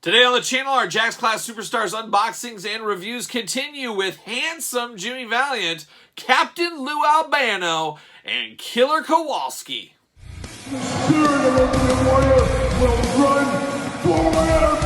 Today on the channel, our Jax Class Superstars unboxings and reviews continue with handsome Jimmy Valiant, Captain Lou Albano, and Killer Kowalski. The spirit of Ultimate Warrior will run forever!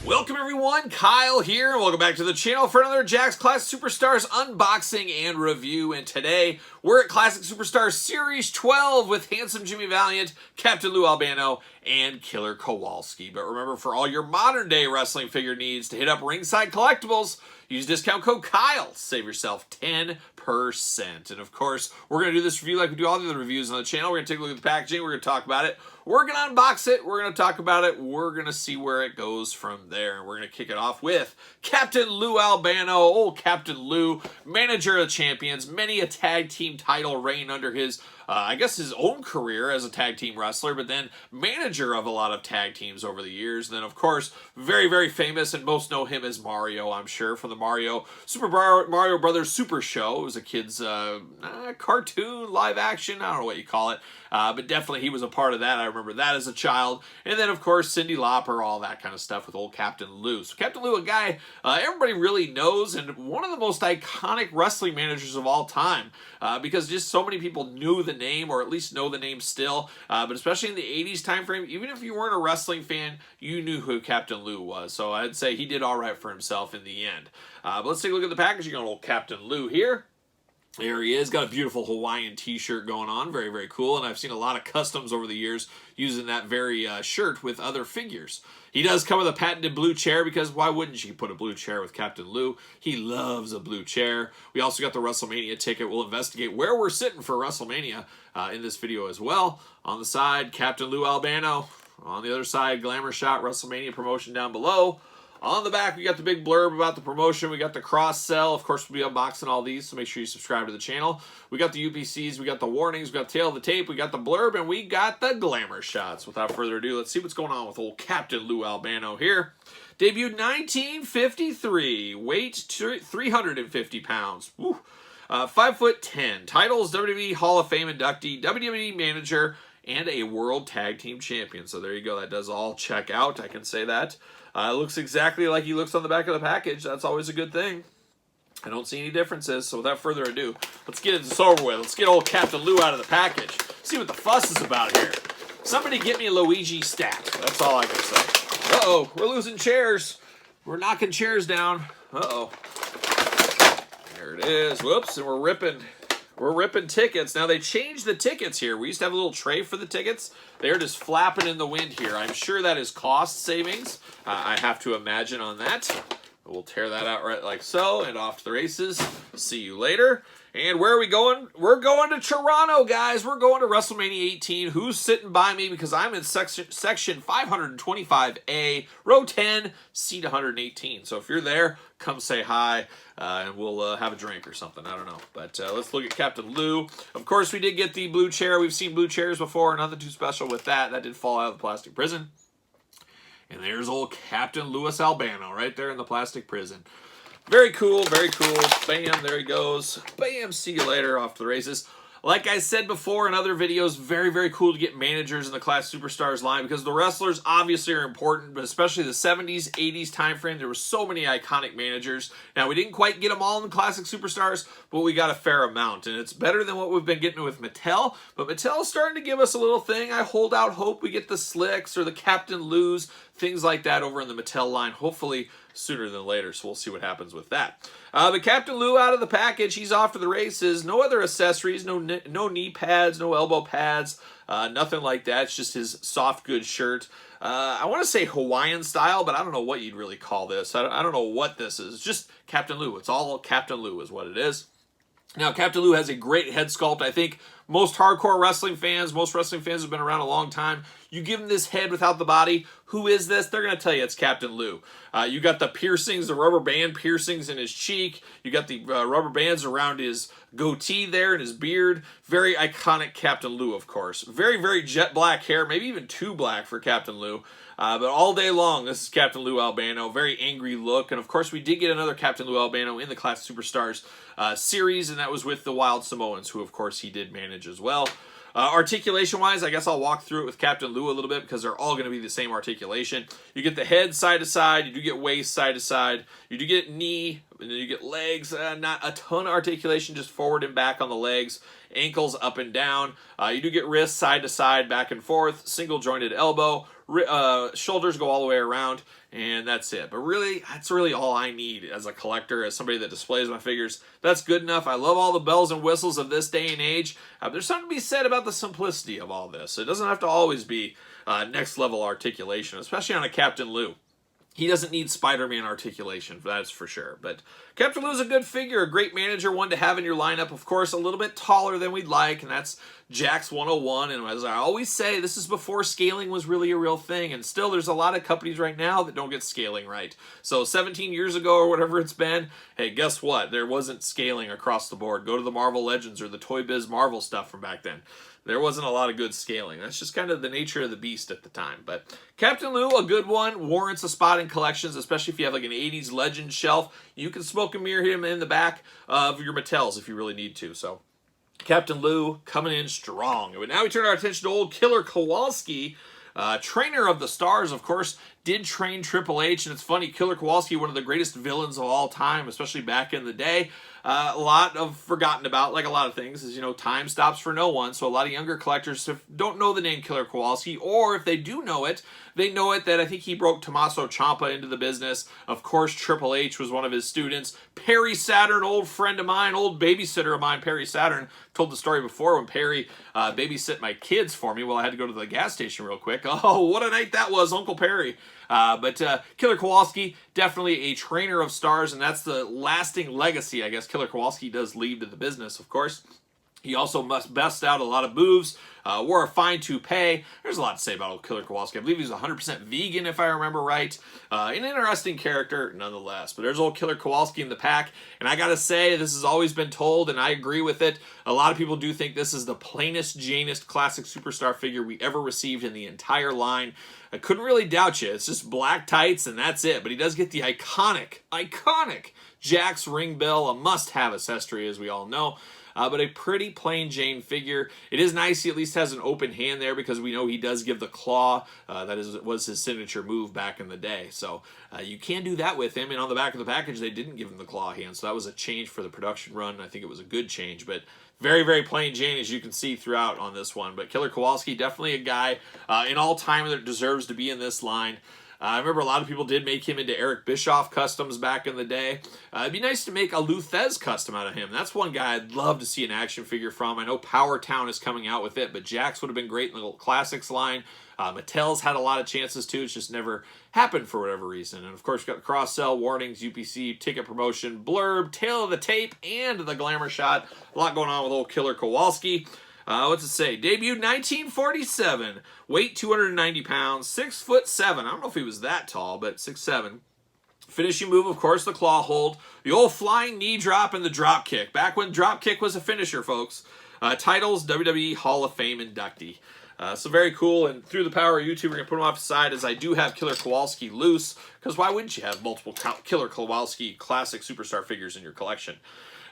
Welcome everyone, Kyle here, and welcome back to the channel for another Jax Class Superstars unboxing and review. And today, we're at Classic Superstars Series 12 with handsome Jimmy Valiant, Captain Lou Albano, and Killer Kowalski. But remember, for all your modern day wrestling figure needs, to hit up Ringside Collectibles, use discount code Kyle, save yourself 10%. And of course, we're going to do this review like we do all the other reviews on the channel. We're going to take a look at the packaging, we're going to talk about it, we're going to unbox it, we're going to talk about it, we're going to see where it goes from there. And we're going to kick it off with Captain Lou Albano, old Captain Lou, manager of the champions, many a tag team title reign under his I guess his own career as a tag team wrestler, but then manager of a lot of tag teams over the years. And then, of course, very, very famous, and most know him as Mario, I'm sure, from the Super Mario Brothers Super Show. It was a kid's cartoon, live action, I don't know what you call it. But definitely he was a part of that. I remember that as a child. And then, of course, Cyndi Lauper, all that kind of stuff with old Captain Lou. So Captain Lou, a guy everybody really knows, and one of the most iconic wrestling managers of all time, because just so many people knew the name, or at least know the name still. But especially in the 80s time frame, even if you weren't a wrestling fan, you knew who Captain Lou was. So I'd say he did all right for himself in the end. But let's take a look at the packaging on old Captain Lou here. There he is, got a beautiful Hawaiian t-shirt going on, very, very cool, and I've seen a lot of customs over the years using that very shirt with other figures. He does come with a patented blue chair, because why wouldn't you put a blue chair with Captain Lou? He loves a blue chair. We also got the WrestleMania ticket. We'll investigate where we're sitting for WrestleMania in this video as well. On the side, Captain Lou Albano. On the other side, Glamour Shot WrestleMania promotion down below. On the back, we got the big blurb about the promotion. We got the cross-sell. Of course, we'll be unboxing all these, so make sure you subscribe to the channel. We got the UPCs, we got the warnings, we got tail of the tape, we got the blurb, and we got the glamour shots. Without further ado, let's see what's going on with old Captain Lou Albano here. Debuted 1953, weight 350 pounds. Woo. 5'10". Titles: WWE Hall of Fame inductee, WWE manager, and a World Tag Team Champion. So there you go. That does all check out. I can say that. Looks exactly like he looks on the back of the package. That's always a good thing. I don't see any differences. So without further ado, let's get this over with. Let's get old Captain Lou out of the package. See what the fuss is about here. Somebody get me a Luigi stat. That's all I can say. Uh-oh. We're losing chairs. We're knocking chairs down. Uh-oh. There it is. Whoops. And we're ripping tickets. Now, they changed the tickets here. We used to have a little tray for the tickets. They're just flapping in the wind here. I'm sure that is cost savings. I have to imagine on that. We'll tear that out right like so, and off to the races. See you later. And where are we going? We're going to Toronto, guys. We're going to WrestleMania 18. Who's sitting by me? Because I'm in section 525A, row 10, seat 118. So if you're there, come say hi, and we'll have a drink or something. I don't know. But let's look at Captain Lou. Of course, we did get the blue chair. We've seen blue chairs before. Nothing too special with that. That did fall out of the plastic prison. And there's old Captain Louis Albano right there in the plastic prison. Very cool, very cool. Bam, there he goes. Bam, see you later, off to the races. Like I said before in other videos, very, very cool to get managers in the Class Superstars line, because the wrestlers obviously are important, but especially the 70s, 80s time frame, there were so many iconic managers. Now, we didn't quite get them all in the Classic Superstars, but we got a fair amount, and it's better than what we've been getting with Mattel, but Mattel's starting to give us a little thing. I hold out hope we get the Slicks or the Captain Lou's, things like that over in the Mattel line, hopefully sooner than later, so we'll see what happens with that. But Captain Lou out of the package, he's off to the races. No other accessories, no knee pads, no elbow pads, nothing like that. It's just his soft goods shirt. I want to say Hawaiian style, but I don't know what you'd really call this. I don't know what this is. It's just Captain Lou. It's all Captain Lou is what it is. Now, Captain Lou has a great head sculpt. I think most hardcore wrestling fans, most wrestling fans have been around a long time. You give them this head without the body. Who is this? They're going to tell you it's Captain Lou. You got the piercings, the rubber band piercings in his cheek. You got the rubber bands around his goatee there and his beard. Very iconic Captain Lou, of course. Very, very jet black hair, maybe even too black for Captain Lou. But all day long, this is Captain Lou Albano. Very angry look. And of course, we did get another Captain Lou Albano in the Classic Superstars series, and that was with the Wild Samoans, who of course he did manage as well. Articulation-wise, I guess I'll walk through it with Captain Lou a little bit because they're all going to be the same articulation. You get the head side to side, you do get waist side to side, you do get knee, and then you get legs. Not a ton of articulation, just forward and back on the legs, ankles up and down. You do get wrists side to side, back and forth, single jointed elbow, shoulders go all the way around, and that's it. But really, that's really all I need as a collector, as somebody that displays my figures. That's good enough. I love all the bells and whistles of this day and age. There's something to be said about the simplicity of all this. It doesn't have to always be next level articulation, especially on a Captain Lou. He doesn't need Spider-Man articulation, that's for sure. But Captain Lou's a good figure, a great manager, one to have in your lineup. Of course, a little bit taller than we'd like, and that's Jakks 101. And as I always say, this is before scaling was really a real thing. And still, there's a lot of companies right now that don't get scaling right. So 17 years ago or whatever it's been, hey, guess what? There wasn't scaling across the board. Go to the Marvel Legends or the Toy Biz Marvel stuff from back then. There wasn't a lot of good scaling. That's just kind of the nature of the beast at the time. But Captain Lou, a good one, warrants a spot in collections, especially if you have like an 80s legend shelf. You can smoke and mirror him in the back of your Mattels if you really need to. So Captain Lou coming in strong. But now we turn our attention to old Killer Kowalski. Trainer of the Stars, of course, did train Triple H, and it's funny, Killer Kowalski, one of the greatest villains of all time, especially back in the day. A lot of forgotten about, like a lot of things, is, you know, time stops for no one, so a lot of younger collectors don't know the name Killer Kowalski, or if they do know it, they know it that I think he broke Tommaso Ciampa into the business. Of course, Triple H was one of his students. Perry Saturn, old friend of mine, old babysitter of mine, Perry Saturn, told the story before when Perry babysit my kids for me while I had to go to the gas station real quick. Oh, what a night that was, Uncle Perry. But Killer Kowalski, definitely a trainer of stars, and that's the lasting legacy, I guess, Killer Kowalski does leave to the business, of course. He also must best out a lot of moves, wore a fine toupee. There's a lot to say about old Killer Kowalski. I believe he was 100% vegan, if I remember right. An interesting character, nonetheless. But there's old Killer Kowalski in the pack. And I gotta say, this has always been told, and I agree with it. A lot of people do think this is the plainest, Janest classic superstar figure we ever received in the entire line. I couldn't really doubt you. It's just black tights, and that's it. But he does get the iconic Jakks ring bell, a must-have accessory, as we all know. But a pretty plain Jane figure. It is nice he at least has an open hand there because we know he does give the claw. Was his signature move back in the day. So you can do that with him. And on the back of the package, they didn't give him the claw hand. So that was a change for the production run. I think it was a good change. But very, very plain Jane, as you can see throughout on this one. But Killer Kowalski, definitely a guy in all time that deserves to be in this line. I remember a lot of people did make him into Eric Bischoff customs back in the day. It'd be nice to make a Lou Thez custom out of him. That's one guy I'd love to see an action figure from. I know Power Town is coming out with it, but Jakks would have been great in the Classics line. Mattel's had a lot of chances too. It's just never happened for whatever reason. And of course, we've got the cross-sell, warnings, UPC, ticket promotion, blurb, tail of the tape, and the glamour shot. A lot going on with old Killer Kowalski. What's it say? Debuted 1947. Weight 290 pounds. 6'7". I don't know if he was that tall, but 6'7". Finishing move, of course, the claw hold. The old flying knee drop and the drop kick. Back when drop kick was a finisher, folks. Titles, WWE Hall of Fame inductee. So very cool, and through the power of YouTube, we're going to put them off the side as I do have Killer Kowalski loose, because why wouldn't you have multiple Killer Kowalski classic superstar figures in your collection?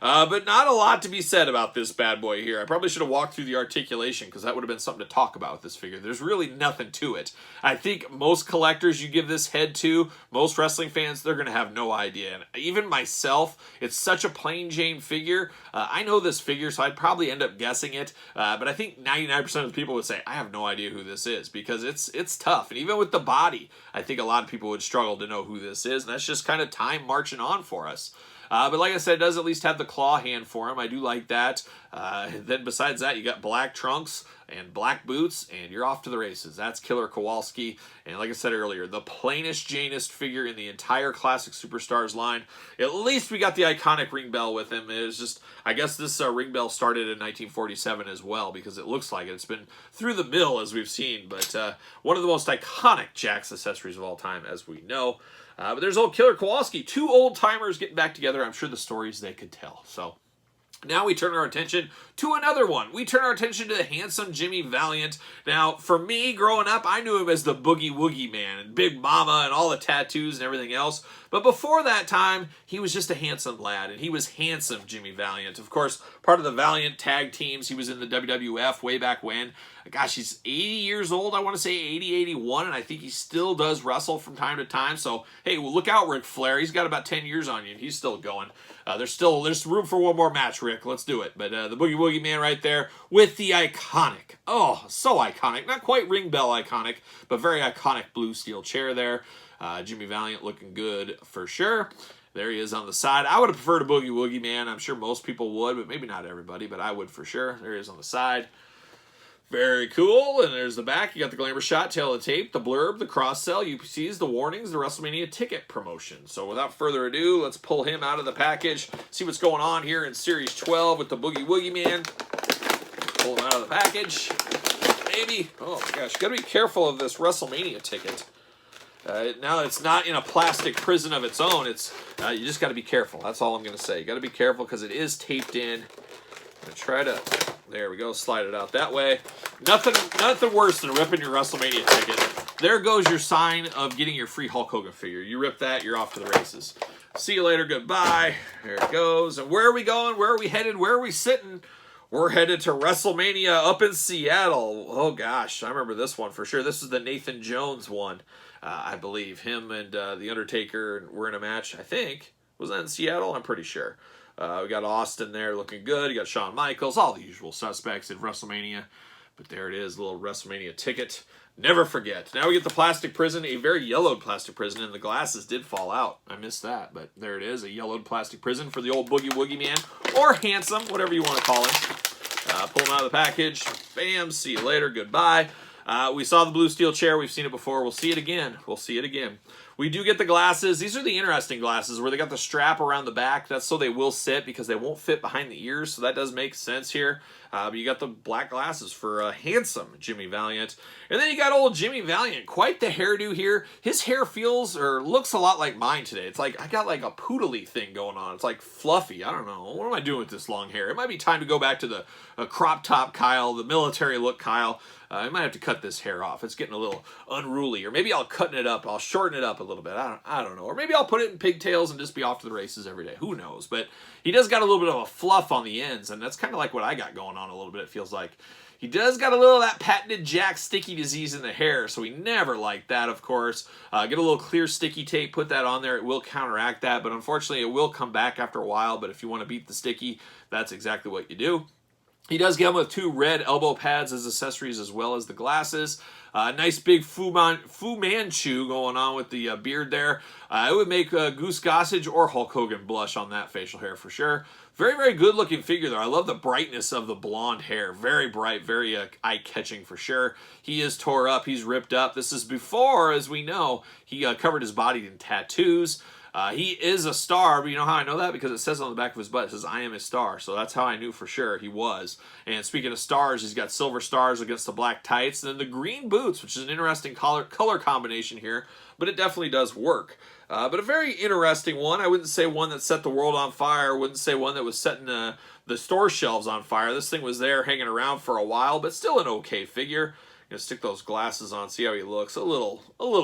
But not a lot to be said about this bad boy here. I probably should have walked through the articulation because that would have been something to talk about with this figure. There's really nothing to it. I think most collectors you give this head to, most wrestling fans, they're going to have no idea. And even myself, it's such a plain Jane figure. I know this figure, so I'd probably end up guessing it. But I think 99% of the people would say, I have no idea who this is because it's tough. And even with the body, I think a lot of people would struggle to know who this is. And that's just kind of time marching on for us. But like I said, it does at least have the claw hand for him. I do like that. Then besides that, you got black trunks and black boots, and you're off to the races. That's Killer Kowalski. And like I said earlier, the plainest Janist figure in the entire Classic Superstars line. At least we got the iconic ring bell with him. It was just, I guess this ring bell started in 1947 as well, because it looks like it. It's been through the mill, as we've seen. But one of the most iconic Jakks accessories of all time, as we know. But there's old Killer Kowalski. Two old timers getting back together. I'm sure the stories they could tell. So now we turn our attention to another one. We turn our attention to the handsome Jimmy Valiant. Now, for me, growing up, I knew him as the Boogie Woogie Man and Big Mama and all the tattoos and everything else. But before that time, he was just a handsome lad, and he was handsome Jimmy Valiant. Of course, part of the Valiant tag teams. He was in the WWF way back when. Gosh, he's 80 years old, I want to say 80, 81, and I think he still does wrestle from time to time. So, hey, well, look out, Ric Flair. He's got about 10 years on you, and he's still going. There's room for one more match, Rick. Let's do it. But the Boogie Woogie Man right there with the iconic, oh, so iconic. Not quite ring bell iconic, but very iconic blue steel chair there. Jimmy Valiant looking good for sure. There he is on the side. I would have preferred a Boogie Woogie Man. I'm sure most people would, but maybe not everybody, but I would for sure. There he is on the side. Very cool. And there's the back. You got the glamour shot, tail of the tape, the blurb, the cross-sell, UPCs, the warnings, the WrestleMania ticket promotion. So without further ado, let's pull him out of the package, see what's going on here in Series 12 with the Boogie Woogie Man. Pull him out of the package. Maybe. Oh my gosh, you got to be careful of this WrestleMania ticket. Now it's not in a plastic prison of its own. It's you just got to be careful. That's all I'm going to say. You got to be careful because it is taped in. I'm going to try to, there we go, slide it out that way. Nothing worse than ripping your WrestleMania ticket. There goes your sign of getting your free Hulk Hogan figure. You rip that, you're off to the races. See you later, goodbye. There it goes. And where are we going? Where are we headed? Where are we sitting? We're headed to WrestleMania up in Seattle. Oh gosh, I remember this one for sure. This is the Nathan Jones one, I believe. Him and The Undertaker were in a match, I think. Was that in Seattle? I'm pretty sure. We got Austin there looking good. You got Shawn Michaels, all the usual suspects in WrestleMania. But there it is, a little WrestleMania ticket. Never forget. Now we get the plastic prison, a very yellowed plastic prison, and the glasses did fall out. I missed that, but there it is, a yellowed plastic prison for the old Boogie Woogie Man, or Handsome, whatever you want to call him. Pull him out of the package. Bam, see you later, goodbye. We saw the blue steel chair. We've seen it before. We'll see it again. We'll see it again. We do get the glasses. These are the interesting glasses where they got the strap around the back. That's so they will sit because they won't fit behind the ears. So that does make sense here. But you got the black glasses for handsome Jimmy Valiant. And then you got old Jimmy Valiant. Quite the hairdo here. His hair feels or looks a lot like mine today. It's like I got like a poodly thing going on. It's like fluffy. I don't know. What am I doing with this long hair? It might be time to go back to the crop top Kyle, the military look Kyle. I might have to cut this hair off. It's getting a little unruly. Or maybe I'll cutting it up. I'll shorten it up a little bit. I don't know. Or maybe I'll put it in pigtails and just be off to the races every day. Who knows? But he does got a little bit of a fluff on the ends, and that's kind of like what I got going on a little bit, it feels like. He does got a little of that patented Jack sticky disease in the hair, so we never liked that, of course. Get a little clear sticky tape, put that on there. It will counteract that, but unfortunately it will come back after a while. But if you want to beat the sticky, that's exactly what you do. He does get him with 2 red elbow pads as accessories as well as the glasses. Nice big Fu Manchu going on with the beard there. It would make Goose Gossage or Hulk Hogan blush on that facial hair for sure. Very, very good looking figure there. I love the brightness of the blonde hair. Very bright, very eye-catching for sure. He is tore up. He's ripped up. This is before, as we know, he covered his body in tattoos. He is a star, but you know how I know that? Because it says on the back of his butt, it says, I am a star. So that's how I knew for sure he was. And speaking of stars, he's got silver stars against the black tights. And then the green boots, which is an interesting color combination here. But it definitely does work. But a very interesting one. I wouldn't say one that set the world on fire. I wouldn't say one that was setting the store shelves on fire. This thing was there hanging around for a while, but still an okay figure. Gonna stick those glasses on, see how he looks. A little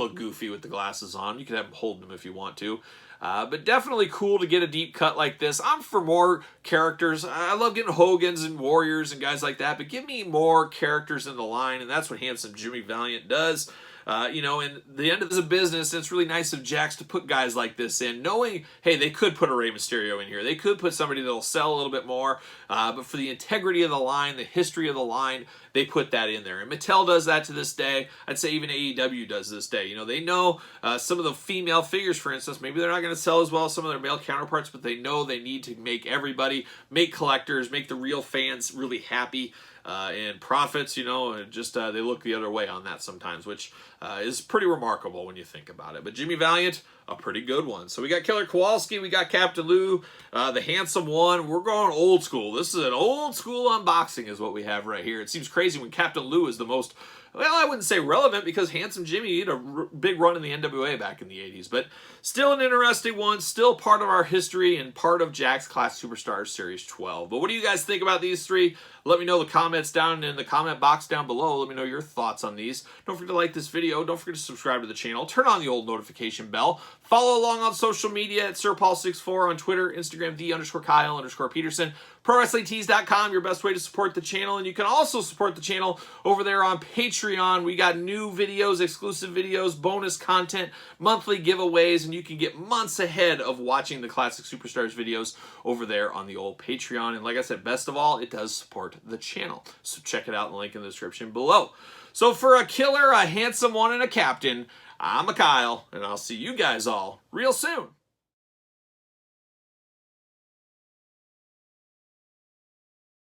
goofy with the glasses on. You could have him holding them if you want to. But definitely cool to get a deep cut like this. I'm for more characters. I love getting Hogans and Warriors and guys like that, but give me more characters in the line, and that's what handsome Jimmy Valiant does. You know, and the end of this is a business, and it's really nice of Jax to put guys like this in, knowing, hey, they could put a Rey Mysterio in here. They could put somebody that'll sell a little bit more, but for the integrity of the line, the history of the line, they put that in there. And Mattel does that to this day. I'd say even AEW does this day. You know, they know some of the female figures, for instance, maybe they're not going to sell as well as some of their male counterparts, but they know they need to make everybody, make collectors, make the real fans really happy. And profits, you know, just they look the other way on that sometimes, which is pretty remarkable when you think about it. But Jimmy Valiant, a pretty good one. So we got Killer Kowalski, we got Captain Lou, the handsome one. We're going old school. This is an old school unboxing is what we have right here. It seems crazy when Captain Lou is the most, well, I wouldn't say relevant because Handsome Jimmy had a big run in the NWA back in the 80s, but still an interesting one, still part of our history and part of Jack's Classic Superstars Series 12. But what do you guys think about these three? Let me know in the comments down in the comment box down below. Let me know your thoughts on these. Don't forget to like this video. Don't forget to subscribe to the channel. Turn on the old notification bell. Follow along on social media at SirPaul64 on Twitter, Instagram, _Kyle_Peterson. ProWrestlingTees.com, your best way to support the channel. And you can also support the channel over there on Patreon. We got new videos, exclusive videos, bonus content, monthly giveaways, and you can get months ahead of watching the Classic Superstars videos over there on the old Patreon. And like I said, best of all, it does support the channel. So check it out in the link in the description below. So for a killer, a handsome one, and a captain, I'm a Kyle, and I'll see you guys all real soon.